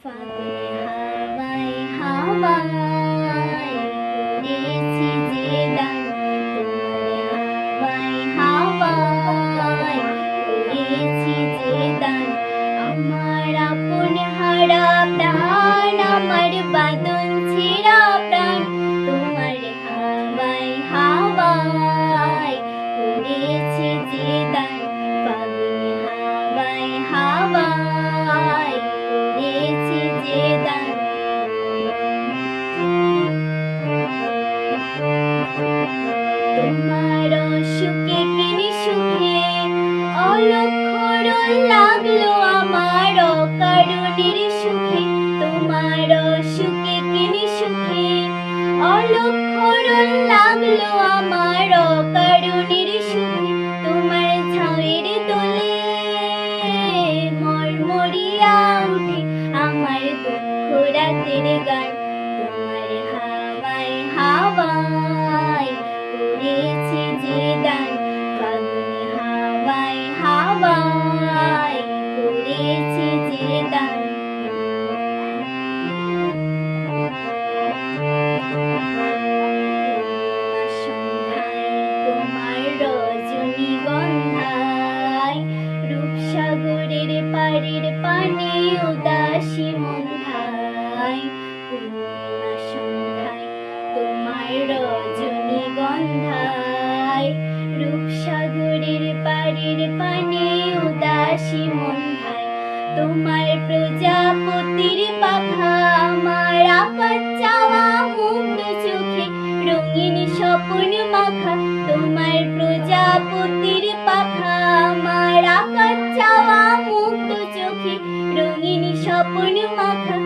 ফাগুনে হাওয়ায় হাওয়ায় উড়েছি যে দান, তোমার হাওয়ায় হাওয়ায় উড়েছি যে দান। আমার আপন হারা প্রাণ, আমার বাঁধন ছেঁড়া প্রাণ, তোমার হাওয়ায় হাওয়ায় উড়েছি যে দান। ফাগুনে হাওয়ায় হাওয়ায় উড়েছি যে দান। তোমার সুখে কিনি সুখে অলক্ষণ লাগলো আমার অকারণের সুখে। তোমার সুখে কিনি সুখে অলক্ষণ লাগলো আমার অকারণের সুখে। তোমার ঝাউয়ের দোলে মরমরিয়া উঠে আমার দুঃখ রাতের গান। তোমার হাওয়ায় হাওয়ায় উড়েছি যে দান, ফাগুনে হাওয়ায় হাওয়ায় উড়েছি যে দান। সন্ধ্যায় তোমার রজনীগন্ধায় রূপসাগরের পাড়ের পানে উদাসী মন্ধায়। পূর্ণিমা সন্ধ্যায় তোমার রজনীগন্ধায় রূপসাগরের পাড়ের পানে উদাসী মন্ধায়। তোমার প্রজাপতির পাখা আমার আকাশ চাওয়া মুগ্ধ চোখে রঙিন স্বপ্ন মাখা। তোমার প্রজাপতির পাখা আমার আকাশ চাওয়া মুগ্ধ চোখে রঙিন স্বপ্ন মাখা।